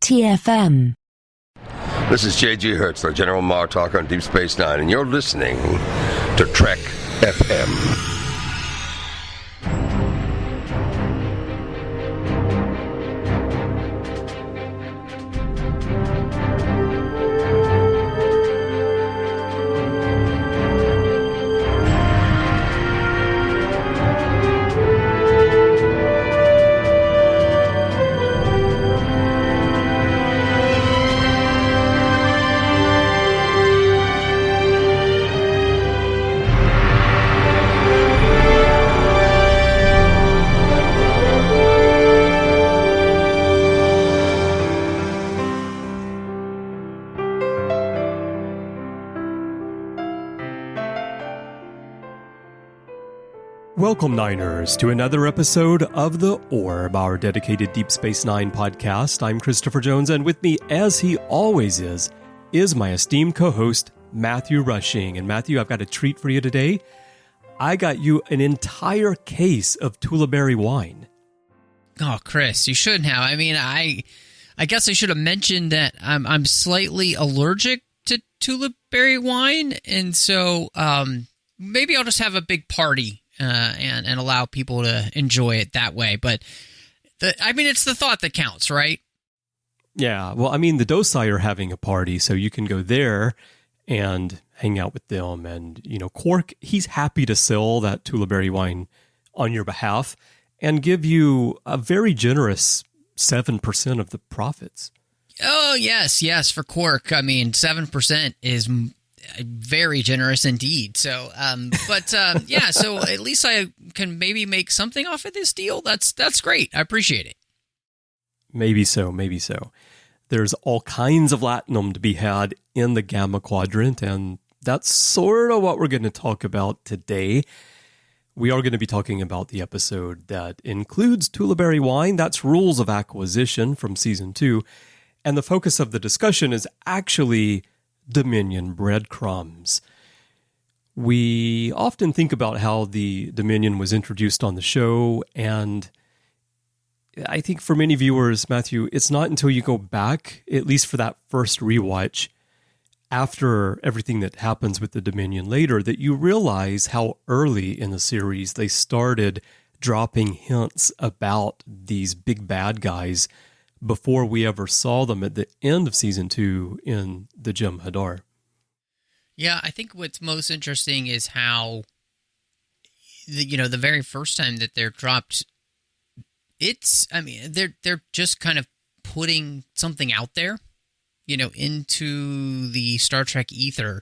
TFM. This is J.G. Hertzler, General Martok on Deep Space Nine, and you're listening to Trek FM. Welcome, Niners, to another episode of The Orb, our dedicated Deep Space Nine podcast. I'm Christopher Jones, and with me, as he always is my esteemed co-host, Matthew Rushing. And Matthew, I've got a treat for you today. I got you an entire case of Tullaberry wine. Oh, Chris, you shouldn't have. I mean, I guess I should have mentioned that I'm slightly allergic to Tullaberry wine, and so maybe I'll just have a big party and allow people to enjoy it that way. But it's the thought that counts, right? Yeah. Well, I mean, the Docile are having a party, so you can go there and hang out with them. And, you know, Quark, he's happy to sell that Tullaberry wine on your behalf and give you a very generous 7% of the profits. Oh, yes, for Quark. I mean, 7% is very generous indeed. So, yeah, so at least I can maybe make something off of this deal. That's great. I appreciate it. Maybe so. There's all kinds of latinum to be had in the Gamma Quadrant, and that's sort of what we're going to talk about today. We are going to be talking about the episode that includes Tullaberry wine. That's Rules of Acquisition from Season 2. And the focus of the discussion is actually Dominion Breadcrumbs. We often think about how the Dominion was introduced on the show, and I think for many viewers, Matthew, it's not until you go back, at least for that first rewatch, after everything that happens with the Dominion later, that you realize how early in the series they started dropping hints about these big bad guys before we ever saw them at the end of Season 2 in the Jem'Hadar. Yeah, I think what's most interesting is how, the very first time that they're dropped, they're just kind of putting something out there, into the Star Trek ether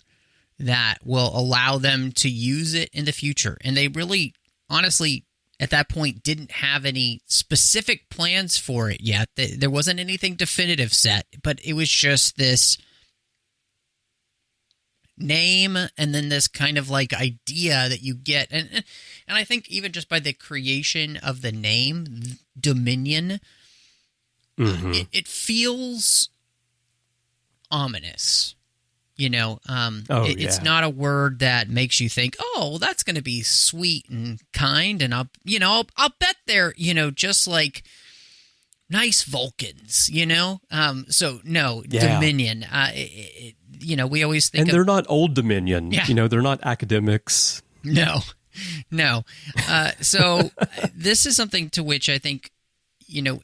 that will allow them to use it in the future. And they really, honestly, at that point, didn't have any specific plans for it yet. There wasn't anything definitive set, but it was just this name and then this kind of like idea that you get. And I think even just by the creation of the name, Dominion, it feels ominous. It's not a word that makes you think, oh, well, that's going to be sweet and kind, and I'll bet they're, just like nice Vulcans, So no, yeah. Dominion. We always think, and they're not old Dominion. Yeah. They're not academics. No. So this is something to which I think,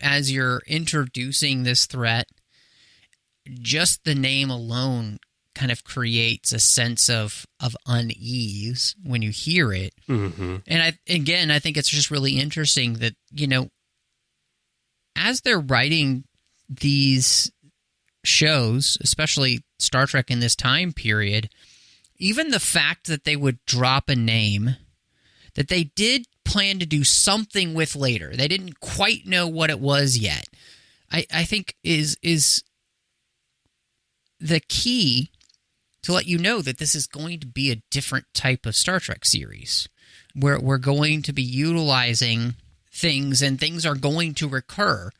as you're introducing this threat, just the name alone kind of creates a sense of unease when you hear it. Mm-hmm. And I think it's just really interesting that, as they're writing these shows, especially Star Trek in this time period, even the fact that they would drop a name that they did plan to do something with later, they didn't quite know what it was yet, I think is the key to let you know that this is going to be a different type of Star Trek series, where we're going to be utilizing things and things are going to recur.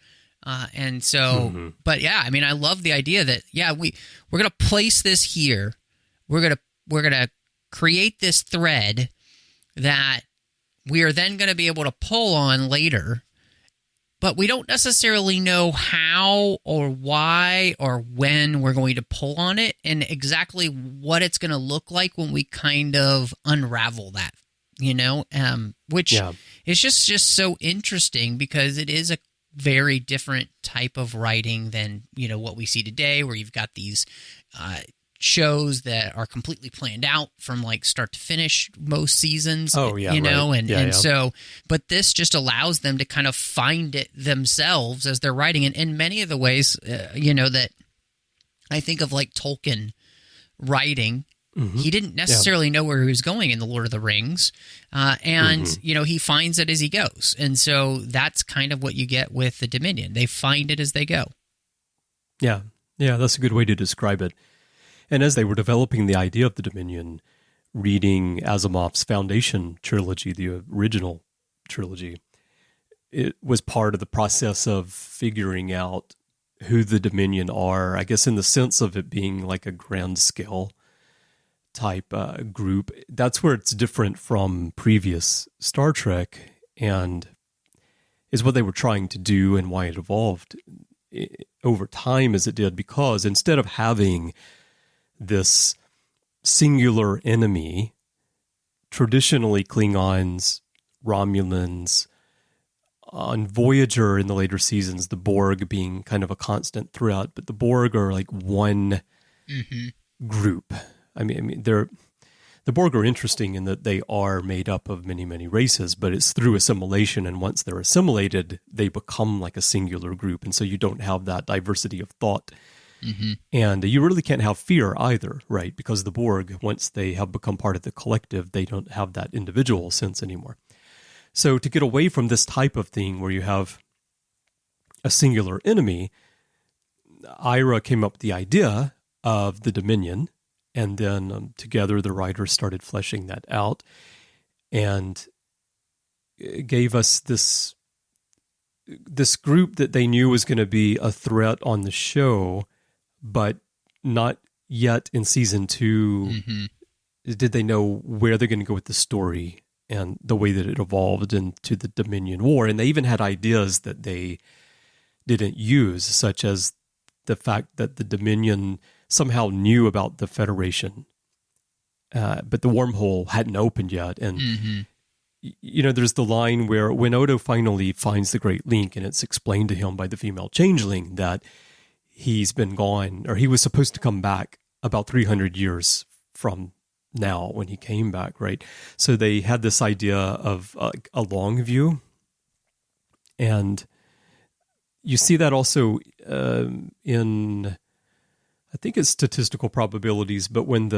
And so, but yeah, I mean, I love the idea that, we're going to place this here. We're going to create this thread that we are then going to be able to pull on later. but we don't necessarily know how or why or when we're going to pull on it and exactly what it's going to look like when we kind of unravel that, which is just so interesting because it is a very different type of writing than, what we see today, where you've got these shows that are completely planned out from like start to finish most seasons. Oh yeah, so, but this just allows them to kind of find it themselves as they're writing. And in many of the ways, that I think of like Tolkien writing, he didn't necessarily know where he was going in The Lord of the Rings. He finds it as he goes. And so that's kind of what you get with the Dominion. They find it as they go. Yeah. Yeah, that's a good way to describe it. And as they were developing the idea of the Dominion, reading Asimov's Foundation trilogy, the original trilogy, it was part of the process of figuring out who the Dominion are, I guess in the sense of it being like a grand scale type group. That's where it's different from previous Star Trek and is what they were trying to do and why it evolved over time as it did, because instead of having this singular enemy, traditionally Klingons, Romulans, on Voyager in the later seasons, the Borg being kind of a constant threat, but the Borg are like one group. I mean, the Borg are interesting in that they are made up of many, many races, but it's through assimilation, and once they're assimilated, they become like a singular group, and so you don't have that diversity of thought. And you really can't have fear either, right? Because the Borg, once they have become part of the collective, they don't have that individual sense anymore. So to get away from this type of thing where you have a singular enemy, Ira came up with the idea of the Dominion, and then together the writers started fleshing that out and gave us this group that they knew was going to be a threat on the show, but not yet in season 2 did they know where they're going to go with the story and the way that it evolved into the Dominion War. And they even had ideas that they didn't use, such as the fact that the Dominion somehow knew about the Federation, but the wormhole hadn't opened yet. And, there's the line where when Odo finally finds the Great Link and it's explained to him by the female changeling that he's been gone, or he was supposed to come back about 300 years from now when he came back, right? So they had this idea of a long view. And you see that also in, I think it's statistical probabilities, but when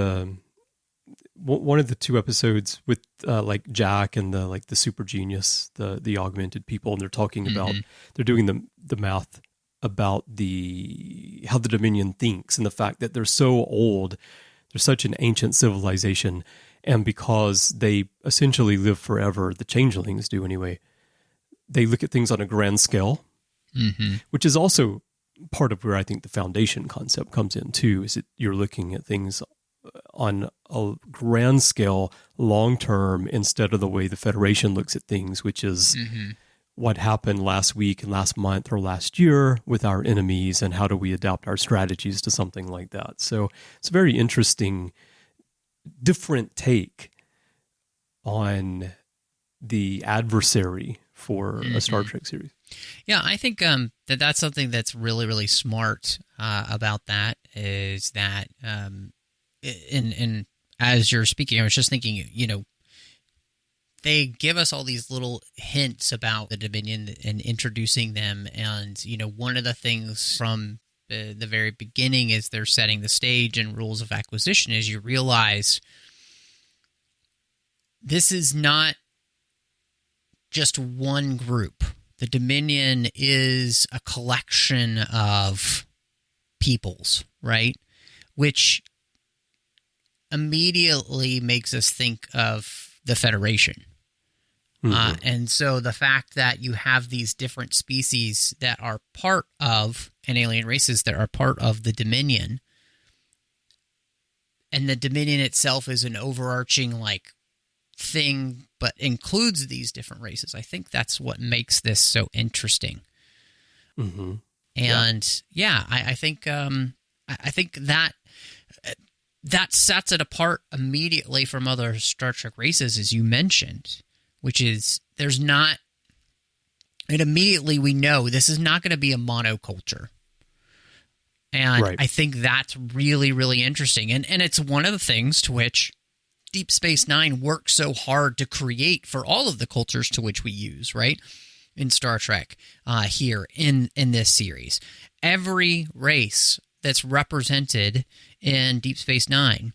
one of the 2 episodes with like Jack and the super genius, the augmented people, and they're talking about, they're doing the math about how the Dominion thinks and the fact that they're so old, they're such an ancient civilization, and because they essentially live forever, the changelings do anyway, they look at things on a grand scale, which is also part of where I think the Foundation concept comes in too, is that you're looking at things on a grand scale, long term, instead of the way the Federation looks at things, which is what happened last week and last month or last year with our enemies, and how do we adapt our strategies to something like that. So it's a very interesting, different take on the adversary for a Star Trek series. Yeah, I think that's something that's really, really smart about that, is that and as you're speaking, I was just thinking, they give us all these little hints about the Dominion and introducing them. And, one of the things from the very beginning is they're setting the stage and rules of acquisition, is you realize this is not just one group. The Dominion is a collection of peoples, right? Which immediately makes us think of the Federation. And so the fact that you have these different species that are part of, and alien races that are part of the Dominion, and the Dominion itself is an overarching thing, but includes these different races. I think that's what makes this so interesting. Mm-hmm. And I think that sets it apart immediately from other Star Trek races, as you mentioned, which is and immediately we know this is not going to be a monoculture. And right. I think that's really, really interesting. And it's one of the things to which Deep Space Nine works so hard to create for all of the cultures to which we use, right? In Star Trek, here in this series. Every race that's represented in Deep Space Nine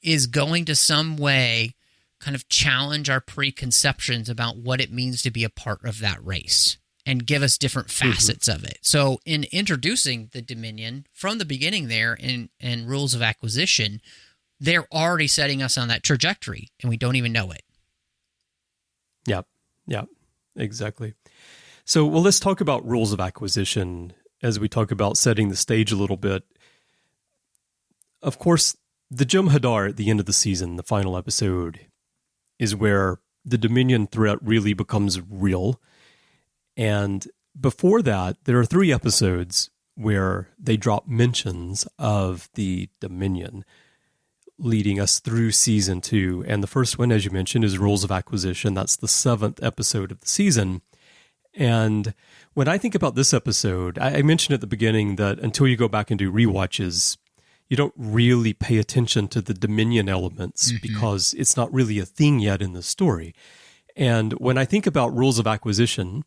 is going to some way kind of challenge our preconceptions about what it means to be a part of that race and give us different facets of it. So in introducing the Dominion from the beginning there in Rules of Acquisition, they're already setting us on that trajectory, and we don't even know it. Yep, exactly. So, well, let's talk about Rules of Acquisition as we talk about setting the stage a little bit. Of course, the Jem'Hadar at the end of the season, the final episode, is where the Dominion threat really becomes real. And before that, there are 3 episodes where they drop mentions of the Dominion, leading us through season 2. And the first one, as you mentioned, is Rules of Acquisition. That's the 7th episode of the season. And when I think about this episode, I mentioned at the beginning that until you go back and do rewatches, you don't really pay attention to the Dominion elements because it's not really a thing yet in the story. And when I think about Rules of Acquisition,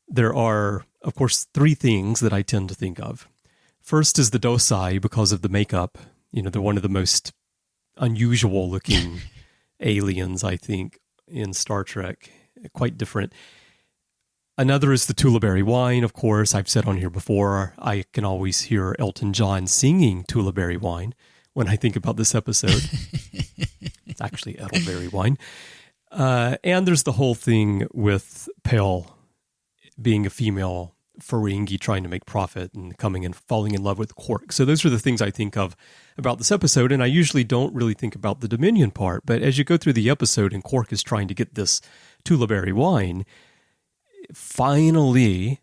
there are, of course, 3 things that I tend to think of. First is the Dosai because of the makeup. You know, they're one of the most unusual looking aliens, I think, in Star Trek. Quite different. Another is the Tullaberry Wine, of course. I've said on here before, I can always hear Elton John singing Tullaberry Wine when I think about this episode. It's actually Edelberry Wine. And there's the whole thing with Pell being a female Ferengi trying to make profit and coming and falling in love with Quark. So those are the things I think of about this episode, and I usually don't really think about the Dominion part. But as you go through the episode and Quark is trying to get this Tullaberry Wine, finally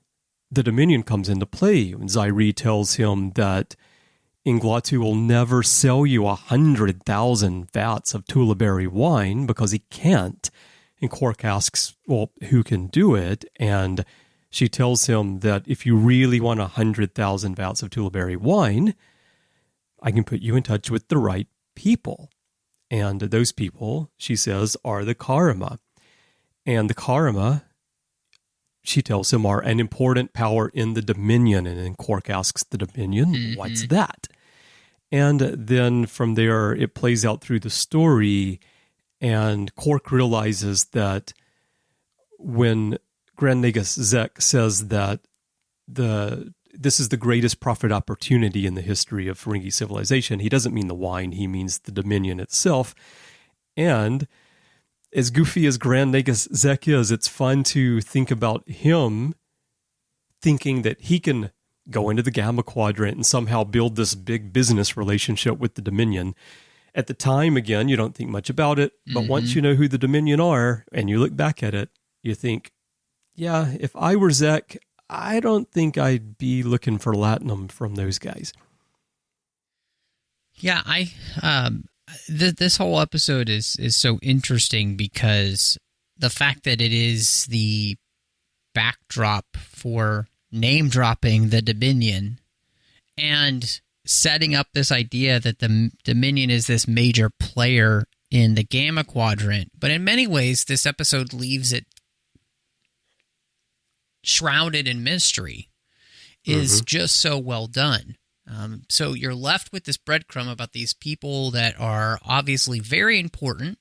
the Dominion comes into play. And Zairi tells him that Inglatu will never sell you 100,000 vats of Tullaberry wine because he can't. And Quark asks, well, who can do it? And she tells him that if you really want 100,000 vats of Tullaberry wine, I can put you in touch with the right people. And those people, she says, are the Karma. And the Karma, she tells him, are an important power in the Dominion. And then Quark asks the Dominion, what's that? And then from there, it plays out through the story, and Quark realizes that when Grand Nagus Zek says that this is the greatest profit opportunity in the history of Ferengi civilization, he doesn't mean the wine, he means the Dominion itself. And as goofy as Grand Nagus Zek is, it's fun to think about him thinking that he can go into the Gamma Quadrant and somehow build this big business relationship with the Dominion. At the time, again, you don't think much about it, but once you know who the Dominion are and you look back at it, you think, yeah, if I were Zek, I don't think I'd be looking for latinum from those guys. Yeah, this whole episode is so interesting because the fact that it is the backdrop for name dropping the Dominion and setting up this idea that the Dominion is this major player in the Gamma Quadrant. But in many ways, this episode leaves it shrouded in mystery is just so well done. So you're left with this breadcrumb about these people that are obviously very important,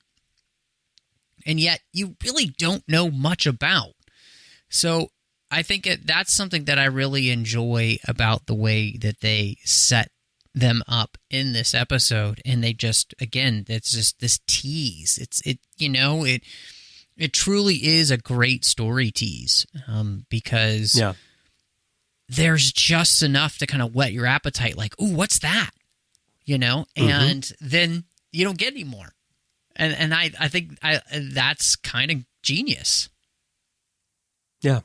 and yet you really don't know much about. So I think that's something that I really enjoy about the way that they set them up in this episode. And they just, again, it's just this tease. It truly is a great story tease because there's just enough to kind of whet your appetite. Like, ooh, what's that? And then you don't get any more. And I think that's kind of genius. Yeah.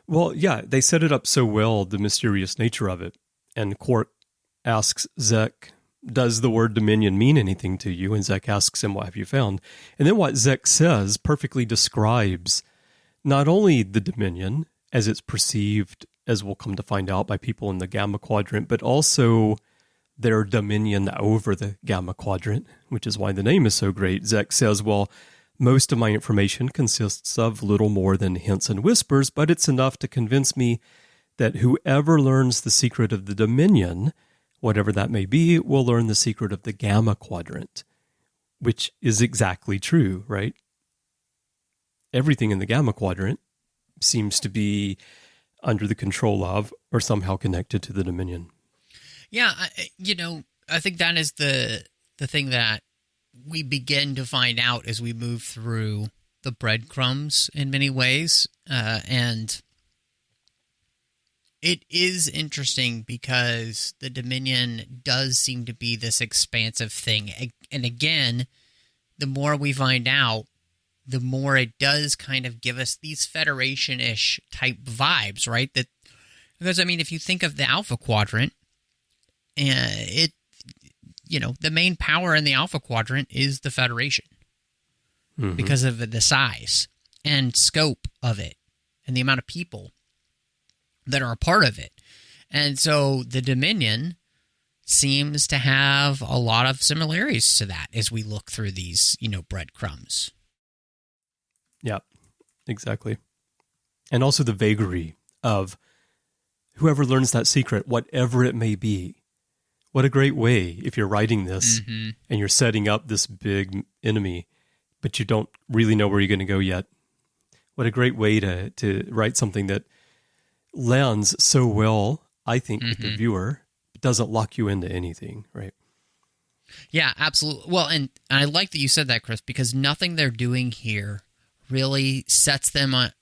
Well, yeah, they set it up so well, the mysterious nature of it. And Quark asks Zek, does the word dominion mean anything to you? And Zek asks him, what have you found? And then what Zek says perfectly describes not only the dominion as it's perceived, as we'll come to find out, by people in the Gamma Quadrant, but also their dominion over the Gamma Quadrant, which is why the name is so great. Zek says, well, most of my information consists of little more than hints and whispers, but it's enough to convince me that whoever learns the secret of the dominion, whatever that may be, will learn the secret of the Gamma Quadrant, which is exactly true, right? Everything in the Gamma Quadrant seems to be under the control of or somehow connected to the dominion. Yeah, I think that is the thing that we begin to find out as we move through the breadcrumbs in many ways. And it is interesting because the Dominion does seem to be this expansive thing. And again, the more we find out, the more it does kind of give us these Federation-ish type vibes, right? Because, I mean, if you think of the Alpha Quadrant, the main power in the Alpha Quadrant is the Federation because of the size and scope of it and the amount of people that are a part of it. And so the Dominion seems to have a lot of similarities to that as we look through these, breadcrumbs. Yeah, exactly. And also the vagary of whoever learns that secret, whatever it may be. What a great way, if you're writing this and you're setting up this big enemy, but you don't really know where you're going to go yet. What a great way to write something that lands so well, I think, with the viewer, but doesn't lock you into anything, right? Yeah, absolutely. Well, and I like that you said that, Chris, because nothing they're doing here really sets them on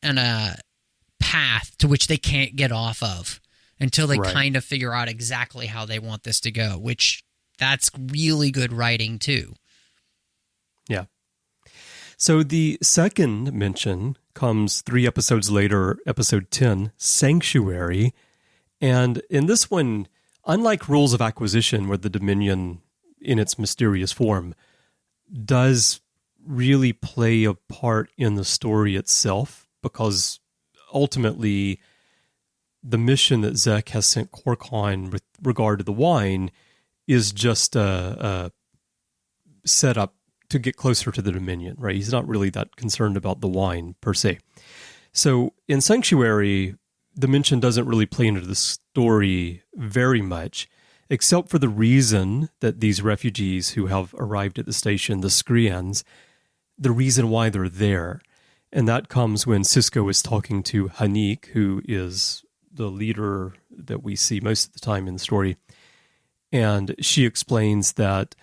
a path to which they can't get off of until they kind of figure out exactly how they want this to go, which that's really good writing too. Yeah. So the second mention comes 3 episodes later, episode 10, Sanctuary. And in this one, unlike Rules of Acquisition, where the Dominion in its mysterious form does really play a part in the story itself, because ultimately the mission that Zek has sent Quark on with regard to the wine is just a setup to get closer to the Dominion, right? He's not really that concerned about the wine per se. So in Sanctuary, the mention doesn't really play into the story very much, except for the reason that these refugees who have arrived at the station, the Skrians, the reason why they're there. And that comes when Sisko is talking to Hanik, who is the leader that we see most of the time in the story. And she explains that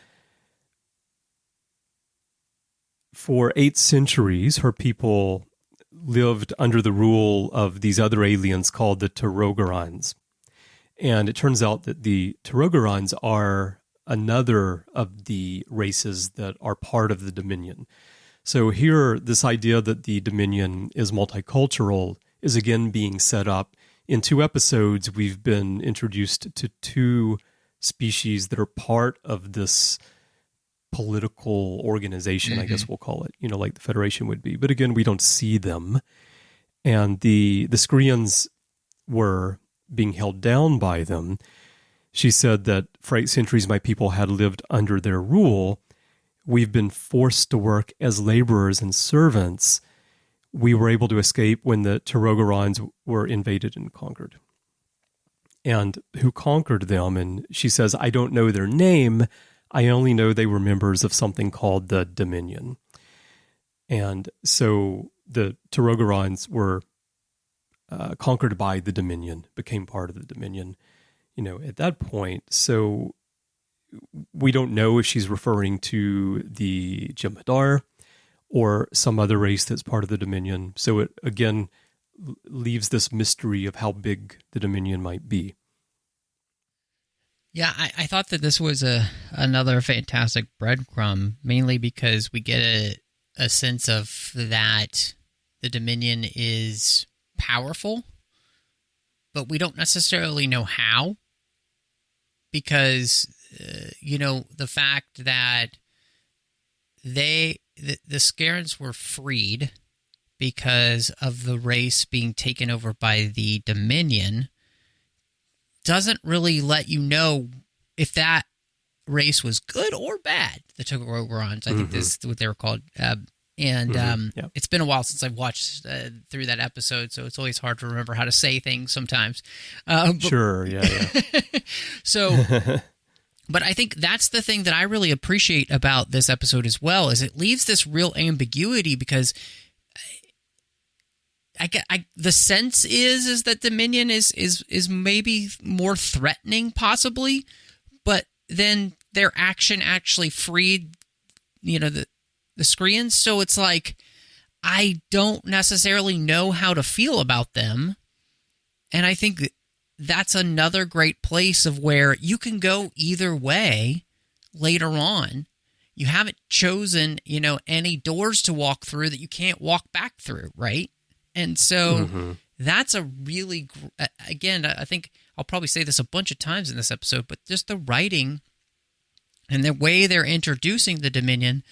for 8 centuries, her people lived under the rule of these other aliens called the Terogorans. And it turns out that the Terogorans are another of the races that are part of the Dominion. So here, this idea that the Dominion is multicultural is again being set up. In 2 episodes, we've been introduced to 2 species that are part of this political organization, I guess we'll call it, like the Federation would be. But again, we don't see them. And the Skrians were being held down by them. She said that for 8 centuries, my people had lived under their rule. We've been forced to work as laborers and servants. We were able to escape when the Terogorans were invaded and conquered. And who conquered them? And she says, I don't know their name. I only know they were members of something called the Dominion. And so the Terogorans were conquered by the Dominion, became part of the Dominion, at that point. So we don't know if she's referring to the Jem'Hadar or some other race that's part of the Dominion. So it, again, leaves this mystery of how big the Dominion might be. Yeah, I thought that this was another fantastic breadcrumb, mainly because we get a sense of that the Dominion is powerful, but we don't necessarily know how, because, the fact that the Scarens were freed because of the race being taken over by the Dominion doesn't really let you know if that race was good or bad, the Togorons. I think this is what they were called. It's been a while since I've watched through that episode, so it's always hard to remember how to say things sometimes. Sure, yeah. So, but I think that's the thing that I really appreciate about this episode as well, is it leaves this real ambiguity, because the sense is that Dominion is maybe more threatening, possibly, but then their action actually freed, the Skrreans. So it's like, I don't necessarily know how to feel about them. And I think that's another great place of where you can go either way later on. You haven't chosen, any doors to walk through that you can't walk back through, right? And so that's a really, again, I think I'll probably say this a bunch of times in this episode, but just the writing and the way they're introducing the Dominion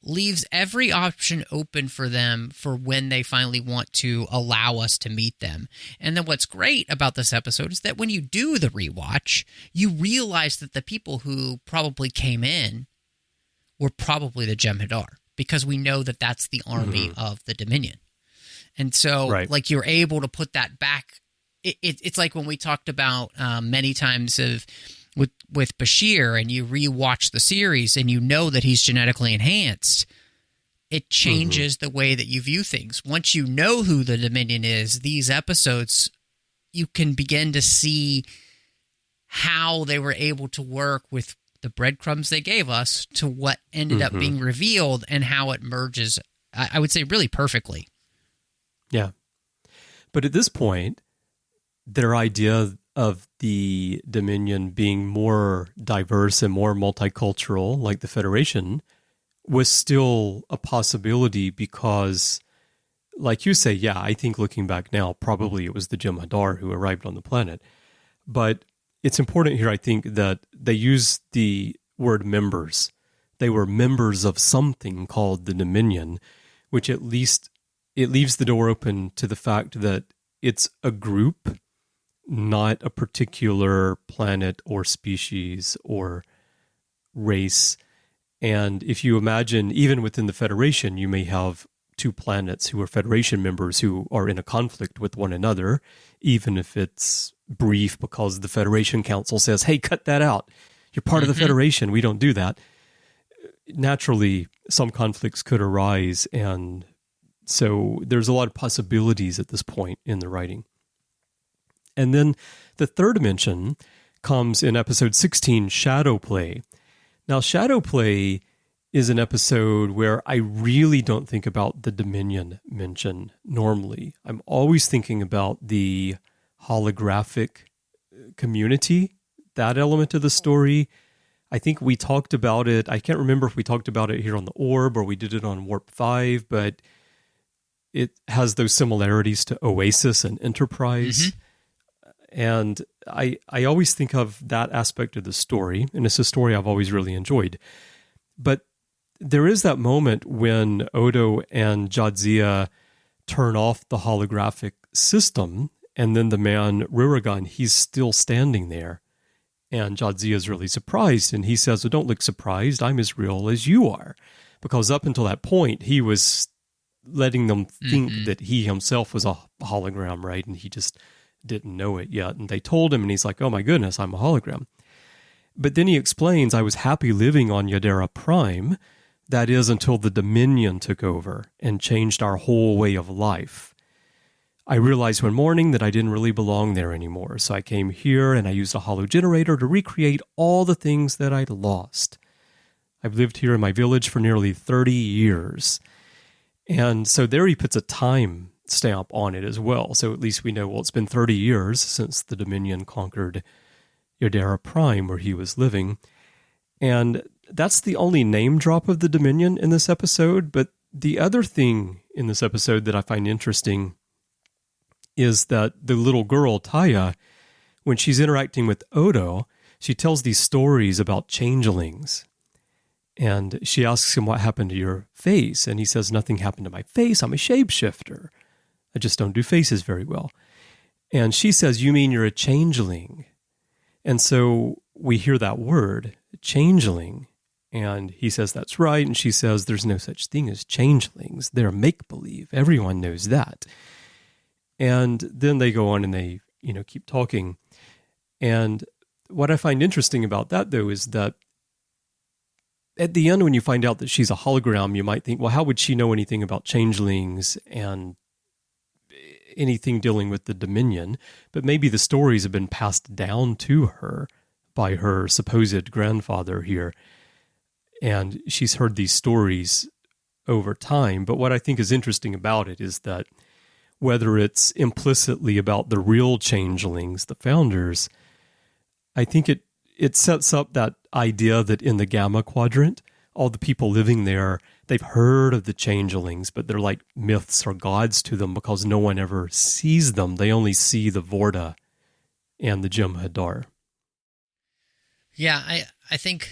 leaves every option open for them for when they finally want to allow us to meet them. And then what's great about this episode is that when you do the rewatch, you realize that the people who probably came in were probably the Jem'Hadar, because we know that that's the army of the Dominion. And so, you're able to put that back. It's like when we talked about many times with Bashir, and you rewatch the series and you know that he's genetically enhanced, it changes the way that you view things. Once you know who the Dominion is, these episodes, you can begin to see how they were able to work with the breadcrumbs they gave us to what ended up being revealed, and how it merges, I would say, really perfectly. Yeah. But at this point, their idea of the Dominion being more diverse and more multicultural, like the Federation, was still a possibility because, like you say, I think looking back now, probably it was the Jem'Hadar who arrived on the planet. But it's important here, I think, that they use the word members. They were members of something called the Dominion, which at least it leaves the door open to the fact that it's a group, not a particular planet or species or race. And if you imagine, even within the Federation, you may have two planets who are Federation members who are in a conflict with one another, even if it's brief because the Federation Council says, hey, cut that out. You're part of the Federation. We don't do that. Naturally, some conflicts could arise, and so there's a lot of possibilities at this point in the writing. And then the third mention comes in episode 16, Shadow Play. Now, Shadow Play is an episode where I really don't think about the Dominion mention normally. I'm always thinking about the holographic community, that element of the story. I think we talked about it. I can't remember if we talked about it here on the Orb or we did it on Warp 5, but it has those similarities to Oasis and Enterprise. And I always think of that aspect of the story, and it's a story I've always really enjoyed. But there is that moment when Odo and Jadzia turn off the holographic system, and then the man, Ruragon, he's still standing there. And Jadzia is really surprised, and he says, well, don't look surprised, I'm as real as you are. Because up until that point, he was letting them think that he himself was a hologram, right? And he just didn't know it yet. And they told him, and he's like, oh my goodness, I'm a hologram. But then he explains, I was happy living on Yadera Prime. That is until the Dominion took over and changed our whole way of life. I realized one morning that I didn't really belong there anymore. So I came here and I used a holo generator to recreate all the things that I'd lost. I've lived here in my village for nearly 30 years. And so there he puts a time stamp on it as well. So at least we know, well, it's been 30 years since the Dominion conquered Yadera Prime, where he was living. And that's the only name drop of the Dominion in this episode. But the other thing in this episode that I find interesting is that the little girl, Taya, when she's interacting with Odo, she tells these stories about changelings. And she asks him, what happened to your face? And he says, nothing happened to my face. I'm a shapeshifter. I just don't do faces very well. And she says, you mean you're a changeling? And so we hear that word, changeling. And he says, that's right. And she says, there's no such thing as changelings. They're make-believe. Everyone knows that. And then they go on and they, keep talking. And what I find interesting about that, though, is that at the end, when you find out that she's a hologram, you might think, well, how would she know anything about changelings and anything dealing with the Dominion? But maybe the stories have been passed down to her by her supposed grandfather here. And she's heard these stories over time. But what I think is interesting about it is that whether it's implicitly about the real changelings, the founders, I think it sets up that idea that in the Gamma Quadrant, all the people living there, they've heard of the changelings, but they're like myths or gods to them because no one ever sees them. They only see the Vorta and the Jem'Hadar. Yeah, I think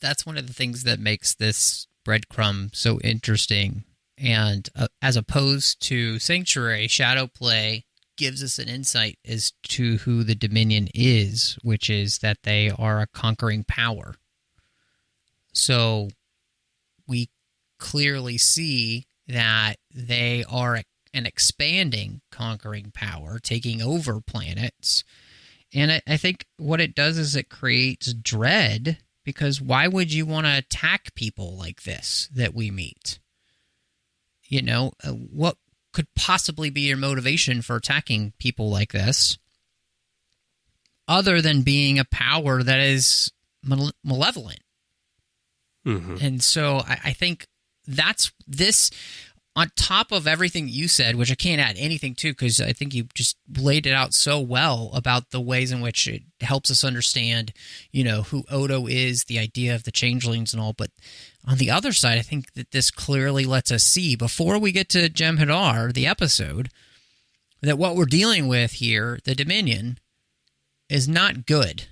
that's one of the things that makes this breadcrumb so interesting. And as opposed to Sanctuary, Shadowplay gives us an insight as to who the Dominion is, which is that they are a conquering power. So we clearly see that they are an expanding conquering power, taking over planets. And I think what it does is it creates dread, because why would you want to attack people like this that we meet? What could possibly be your motivation for attacking people like this, other than being a power that is malevolent? Mm-hmm. And so I think that's this, on top of everything you said, which I can't add anything to because I think you just laid it out so well about the ways in which it helps us understand, who Odo is, the idea of the changelings and all. But on the other side, I think that this clearly lets us see, before we get to Jem'Hadar, the episode, that what we're dealing with here, the Dominion, is not good.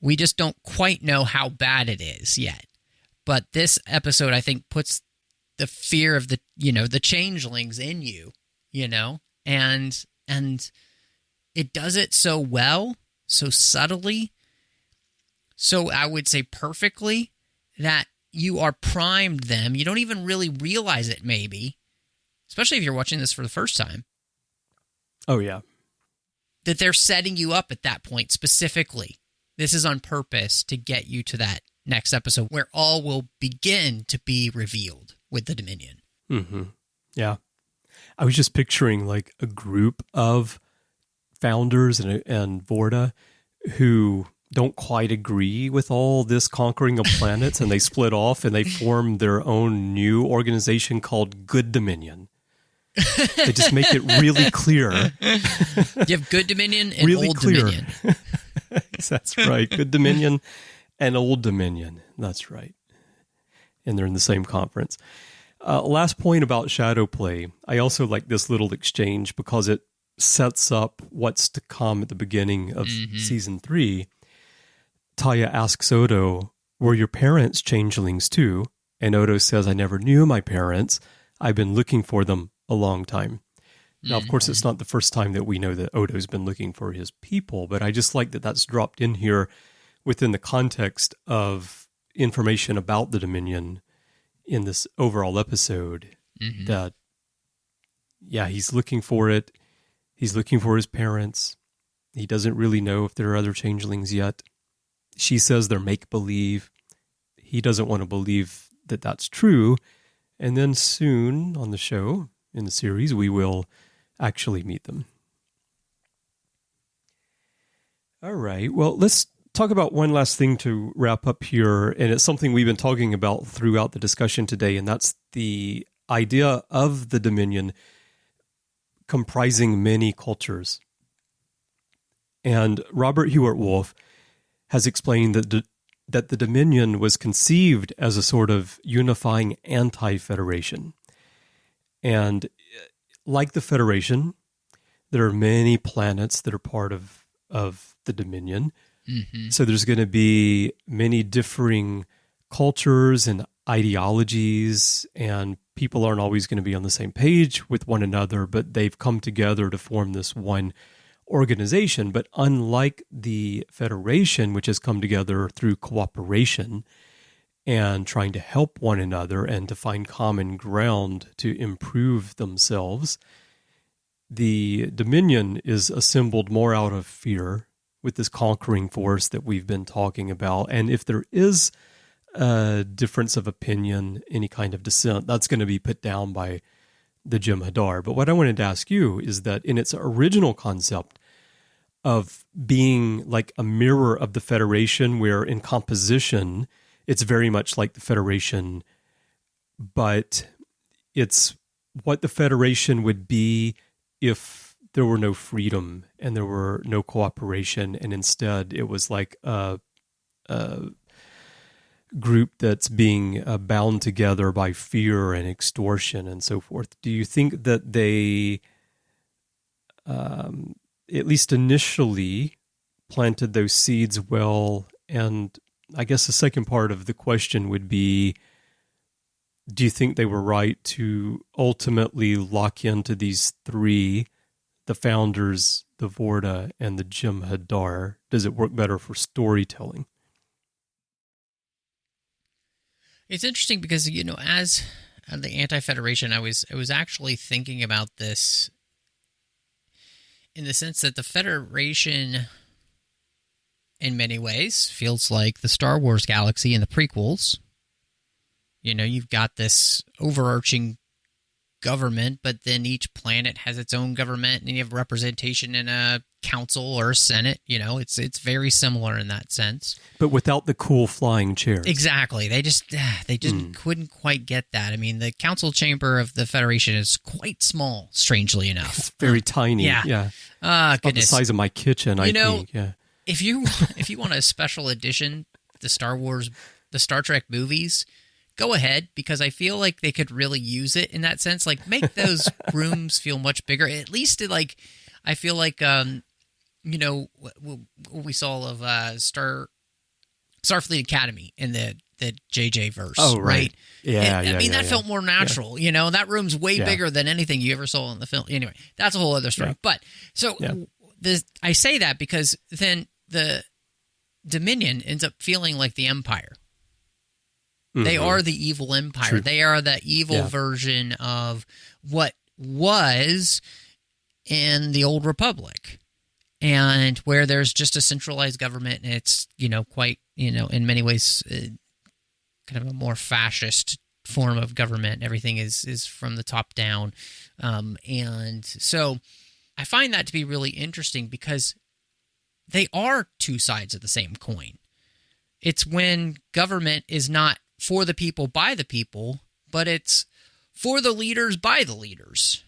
We just don't quite know how bad it is yet. But this episode, I think, puts the fear of the changelings in you, and it does it so well, so subtly, so I would say perfectly, that you are primed them. You don't even really realize it, maybe, especially if you're watching this for the first time. Oh, yeah. That they're setting you up at that point specifically. This is on purpose to get you to that next episode where all will begin to be revealed with the Dominion. Mm-hmm. Yeah. I was just picturing like a group of founders and Vorta who don't quite agree with all this conquering of planets, and they split off and they form their own new organization called Good Dominion. They just make it really clear. You have Good Dominion and really Old clear. Dominion. That's right. Good Dominion and Old Dominion. That's right. And they're in the same conference. Last point about Shadowplay. I also like this little exchange because it sets up what's to come at the beginning of season 3. Taya asks Odo, were your parents changelings too? And Odo says, I never knew my parents. I've been looking for them a long time. Now, of course, it's not the first time that we know that Odo's been looking for his people, but I just like that that's dropped in here within the context of information about the Dominion in this overall episode. That, yeah, he's looking for it. He's looking for his parents. He doesn't really know if there are other changelings yet. She says they're make-believe. He doesn't want to believe that that's true. And then soon on the show, in the series, we will actually meet them. All right. Well, let's talk about one last thing to wrap up here. And it's something we've been talking about throughout the discussion today. And that's the idea of the Dominion comprising many cultures. And Robert Hewitt Wolf has explained that the Dominion was conceived as a sort of unifying anti-federation. And like the Federation, there are many planets that are part of the Dominion. Mm-hmm. So there's going to be many differing cultures and ideologies, and people aren't always going to be on the same page with one another, but they've come together to form this one organization. But unlike the Federation, which has come together through cooperation and trying to help one another and to find common ground to improve themselves, the Dominion is assembled more out of fear with this conquering force that we've been talking about. And if there is a difference of opinion, any kind of dissent, that's going to be put down by the Jem'Hadar. But what I wanted to ask you is that in its original concept of being like a mirror of the Federation, where in composition it's very much like the Federation, but it's what the Federation would be if there were no freedom and there were no cooperation, and instead it was like a group that's being bound together by fear and extortion and so forth. Do you think that they, at least initially, planted those seeds well? And I guess the second part of the question would be, do you think they were right to ultimately lock into these three, the founders, the Vorta, and the Jem'Hadar? Does it work better for storytelling? It's interesting because, as the Anti-Federation, I was actually thinking about this in the sense that the Federation, in many ways, feels like the Star Wars galaxy in the prequels. You've got this overarching government, but then each planet has its own government, and you have representation in a council or a senate. It's very similar in that sense, but without the cool flying chairs. Exactly. They just couldn't quite get that. I mean, the council chamber of the Federation is quite small, strangely enough. It's very tiny. Yeah. Goodness. About the size of my kitchen, I think. Yeah. If you want a special edition, the Star Trek movies, go ahead, because I feel like they could really use it in that sense. Like, make those rooms feel much bigger. At least I feel like what we saw of Starfleet Academy in the JJ verse. Oh, right. Yeah. That felt more natural. Yeah. That room's way bigger than anything you ever saw in the film. Anyway, that's a whole other story. Yeah. But so I say that because then the Dominion ends up feeling like the Empire. Mm-hmm. They are the evil empire. True. They are the evil version of what was in the Old Republic, and where there's just a centralized government, and it's quite in many ways kind of a more fascist form of government. Everything is from the top down, and so I find that to be really interesting because they are two sides of the same coin. It's when government is not for the people, by the people, but it's for the leaders, by the leaders.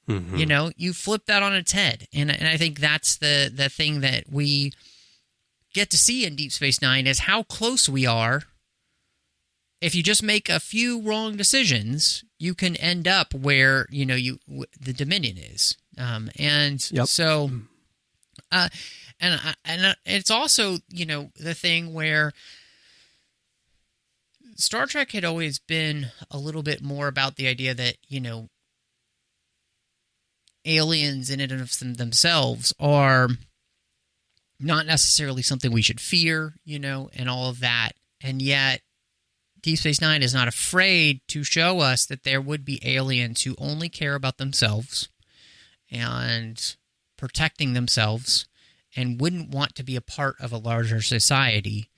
Mm-hmm. You flip that on its head. And I think that's the thing that we get to see in Deep Space Nine is how close we are. If you just make a few wrong decisions, you can end up where, the Dominion is. So, and it's also, the thing where Star Trek had always been a little bit more about the idea that, aliens in and of themselves are not necessarily something we should fear, and all of that. And yet, Deep Space Nine is not afraid to show us that there would be aliens who only care about themselves and protecting themselves and wouldn't want to be a part of a larger society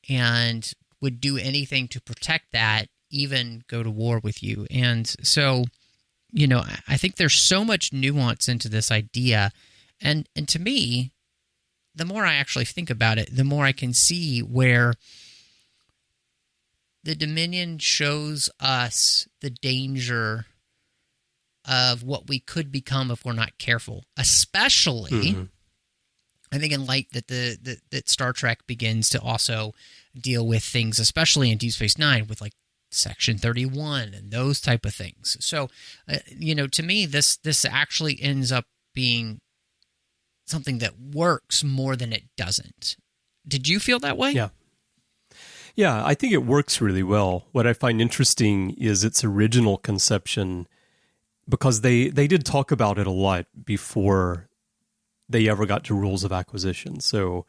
and would do anything to protect that, even go to war with you. And so, I think there's so much nuance into this idea. And to me, the more I actually think about it, the more I can see where the Dominion shows us the danger of what we could become if we're not careful. Especially, I think in light that that Star Trek begins to also deal with things, especially in Deep Space Nine, with like Section 31 and those type of things. So, to me, this actually ends up being something that works more than it doesn't. Did you feel that way? Yeah. Yeah, I think it works really well. What I find interesting is its original conception, because they did talk about it a lot before they ever got to rules of acquisition. So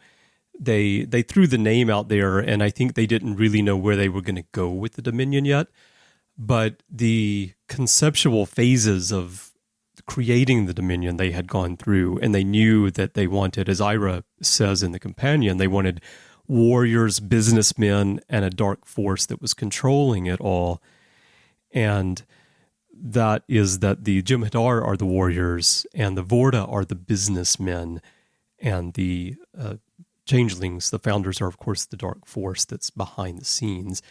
they threw the name out there, and I think they didn't really know where they were going to go with the Dominion yet. But the conceptual phases of creating the Dominion they had gone through, and they knew that they wanted, as Ira says in The Companion, they wanted warriors, businessmen, and a dark force that was controlling it all. And that is that the Jem'Hadar are the warriors, and the Vorta are the businessmen, and the changelings, the founders, are, of course, the dark force that's behind the scenes.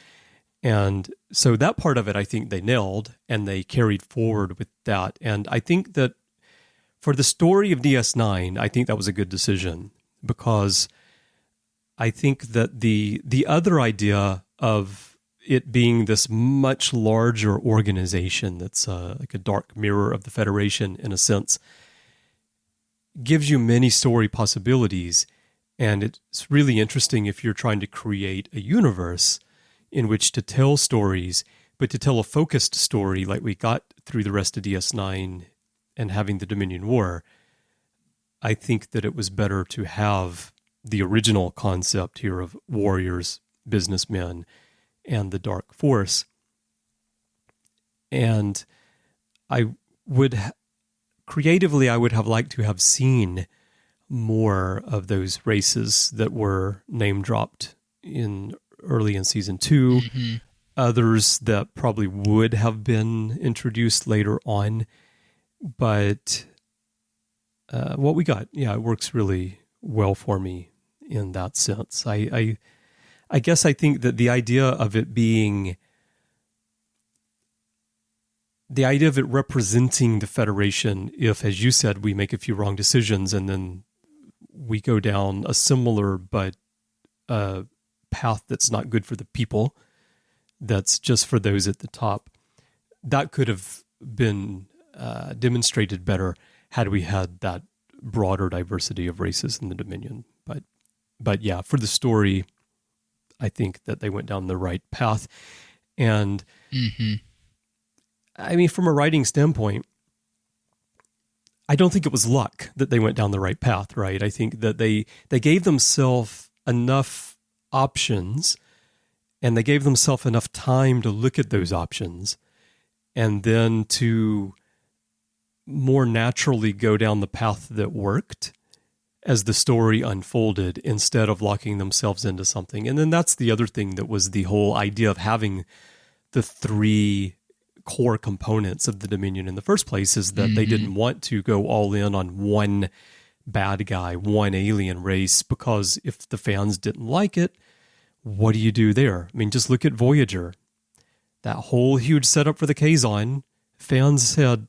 And so that part of it, I think they nailed, and they carried forward with that. And I think that for the story of DS9, I think that was a good decision, because I think that the other idea of it being this much larger organization that's like a dark mirror of the Federation, in a sense, gives you many story possibilities. And it's really interesting if you're trying to create a universe in which to tell stories, but to tell a focused story like we got through the rest of DS9 and having the Dominion War. I think that it was better to have the original concept here of warriors, businessmen, and the dark force. And I would creatively, I would have liked to have seen more of those races that were name dropped early in season 2. Mm-hmm. Others that probably would have been introduced later on. But what we got, it works really well for me in that sense. I guess I think that the idea of it representing the Federation, if, as you said, we make a few wrong decisions and then we go down a similar but path that's not good for the people, that's just for those at the top, that could have been demonstrated better had we had that broader diversity of races in the Dominion. But yeah, for the story, I think that they went down the right path. And I mean, from a writing standpoint, I don't think it was luck that they went down the right path, right? I think that they gave themselves enough options, and they gave themselves enough time to look at those options, and then to more naturally go down the path that worked as the story unfolded, instead of locking themselves into something. And then that's the other thing that was the whole idea of having the 3 core components of the Dominion in the first place, is that they didn't want to go all in on one bad guy, one alien race, because if the fans didn't like it, what do you do there? I mean, just look at Voyager. That whole huge setup for the Kazon, fans said,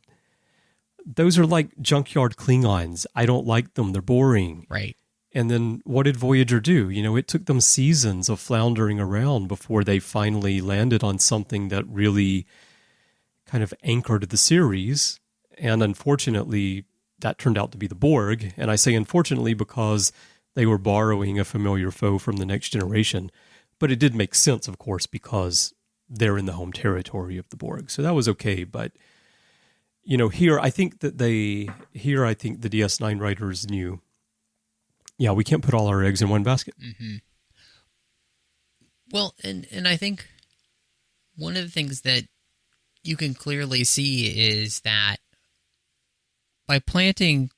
those are like junkyard Klingons. I don't like them. They're boring. Right. And then what did Voyager do? It took them seasons of floundering around before they finally landed on something that really kind of anchored the series. And unfortunately, that turned out to be the Borg. And I say unfortunately because they were borrowing a familiar foe from the Next Generation. But it did make sense, of course, because they're in the home territory of the Borg. So that was okay. But here, I think the DS9 writers knew, we can't put all our eggs in one basket. Mm-hmm. Well, and I think one of the things that you can clearly see is that by planting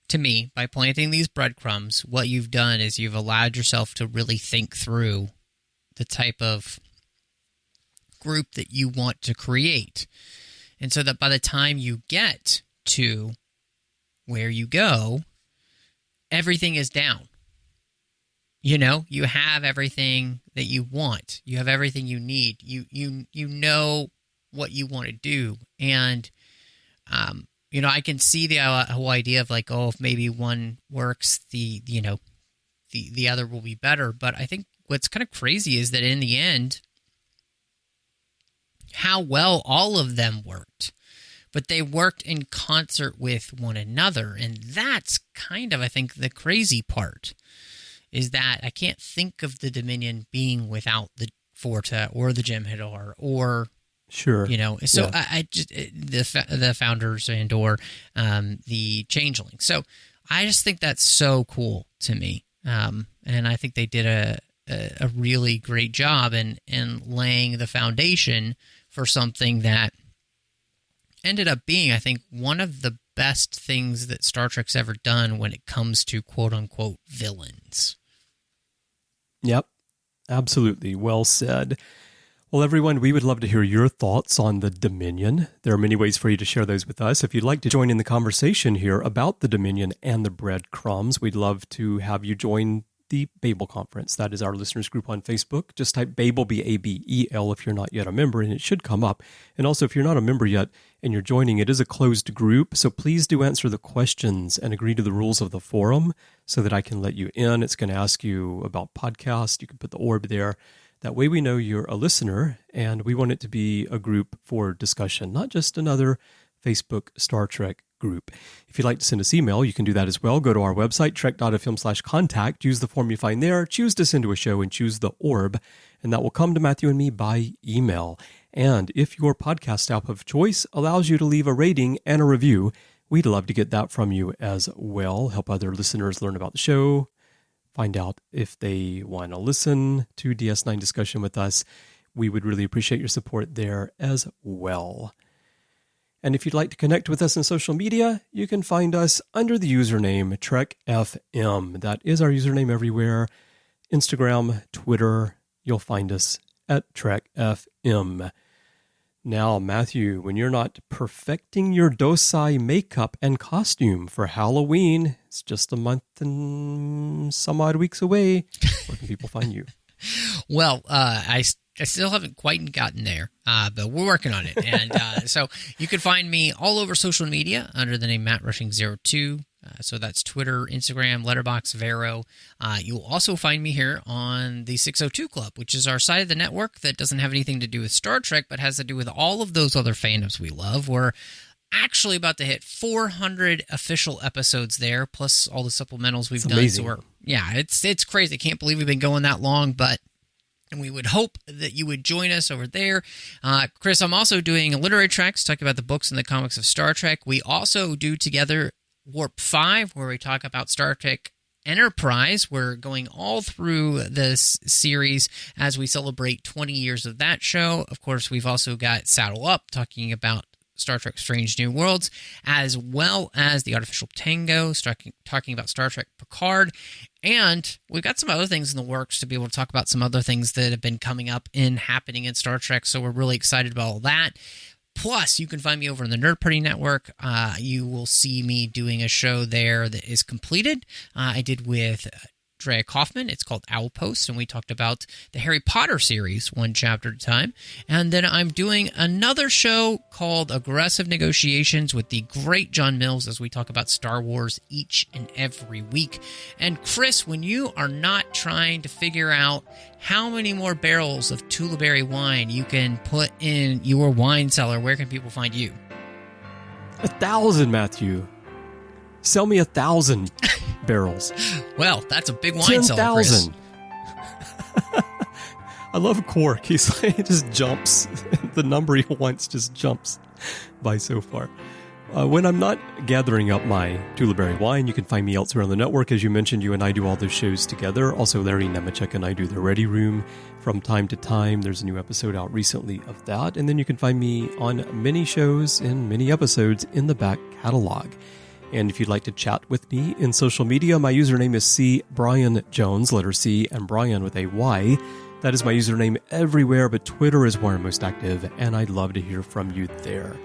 these breadcrumbs, what you've done is you've allowed yourself to really think through the type of group that you want to create. And so that by the time you get to where you go, everything is down. You have everything that you want. You have everything you need. You know what you want to do. And, I can see the whole idea of like, if maybe one works, the other will be better. But I think what's kind of crazy is that in the end, how well all of them worked. But they worked in concert with one another. And that's kind of, I think, the crazy part, is that I can't think of the Dominion being without the Forta or the Jem'Hadar or... Sure. So yeah. I just the founders and or the changeling. So I just think that's so cool to me, and I think they did a really great job in laying the foundation for something that ended up being, I think, one of the best things that Star Trek's ever done when it comes to quote unquote villains. Yep, absolutely. Well said. Well, everyone, we would love to hear your thoughts on the Dominion. There are many ways for you to share those with us. If you'd like to join in the conversation here about the Dominion and the Breadcrumbs, we'd love to have you join the Babel Conference. That is our listeners group on Facebook. Just type Babel, B-A-B-E-L, if you're not yet a member, and it should come up. And also, if you're not a member yet and you're joining, it is a closed group, so please do answer the questions and agree to the rules of the forum so that I can let you in. It's going to ask you about podcasts. You can put the orb there. That way we know you're a listener, and we want it to be a group for discussion, not just another Facebook Star Trek group. If you'd like to send us email, you can do that as well. Go to our website, trek.fm/contact, use the form you find there, choose to send to a show, and choose the orb, and that will come to Matthew and me by email. And if your podcast app of choice allows you to leave a rating and a review, we'd love to get that from you as well. Help other listeners learn about the show, find out if they want to listen to DS9 discussion with us. We would really appreciate your support there as well. And if you'd like to connect with us on social media, you can find us under the username TrekFM. That is our username everywhere. Instagram, Twitter, you'll find us at TrekFM. Now, Matthew, when you're not perfecting your Dosai makeup and costume for Halloween, it's just a month and some odd weeks away. Where can people find you? Well, I still haven't quite gotten there, but we're working on it. And so you can find me all over social media under the name MattRushing02. So that's Twitter, Instagram, Letterboxd, Vero. You'll also find me here on the 602 Club, which is our side of the network that doesn't have anything to do with Star Trek, but has to do with all of those other fandoms we love. We're actually about to hit 400 official episodes there, plus all the supplementals we've done. Amazing. So it's crazy. I can't believe we've been going that long, but we would hope that you would join us over there. Chris, I'm also doing a literary tracks, talking about the books and the comics of Star Trek. We also do together Warp 5, where we talk about Star Trek Enterprise. We're going all through this series as we celebrate 20 years of that show. Of course, we've also got Saddle Up, talking about Star Trek Strange New Worlds, as well as The Artificial Tango, talking about Star Trek Picard. And we've got some other things in the works to be able to talk about some other things that have been coming up and happening in Star Trek, so we're really excited about all that. Plus, you can find me over on the Nerd Party Network. You will see me doing a show there that is completed. I did with Drea Kaufman. It's called Owlpost, and we talked about the Harry Potter series one chapter at a time. And then I'm doing another show called Aggressive Negotiations with the great John Mills as we talk about Star Wars each and every week. And Chris, when you are not trying to figure out how many more barrels of Tulaberry wine you can put in your wine cellar, where can people find you? 1,000, Matthew. Sell me 1,000 barrels. Well, that's a big wine cellar, Chris. 10,000. I love Quark. He just jumps. The number he wants just jumps by so far. When I'm not gathering up my Tulaberry wine, you can find me elsewhere on the network. As you mentioned, you and I do all those shows together. Also, Larry Nemechek and I do the Ready Room from time to time. There's a new episode out recently of that. And then you can find me on many shows and many episodes in the back catalog. And if you'd like to chat with me in social media, my username is C. Bryan Jones, letter C, and Bryan with a Y. That is my username everywhere, but Twitter is where I'm most active, and I'd love to hear from you there.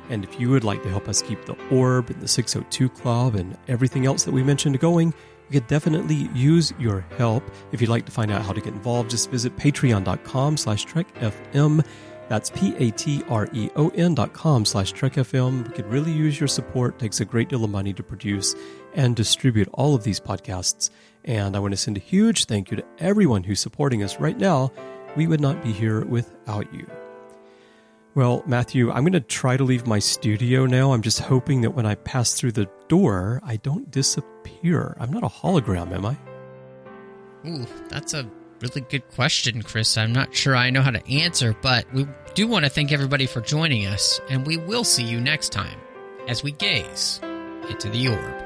And if you would like to help us keep the Orb and the 602 Club and everything else that we mentioned going, we could definitely use your help. If you'd like to find out how to get involved, just visit patreon.com/TrekFM. That's patreon.com/TrekFM. We could really use your support. It takes a great deal of money to produce and distribute all of these podcasts. And I want to send a huge thank you to everyone who's supporting us right now. We would not be here without you. Well, Matthew, I'm going to try to leave my studio now. I'm just hoping that when I pass through the door, I don't disappear. I'm not a hologram, am I? Ooh, that's a really good question, Chris. I'm not sure I know how to answer, but we do want to thank everybody for joining us, and we will see you next time as we gaze into the orb.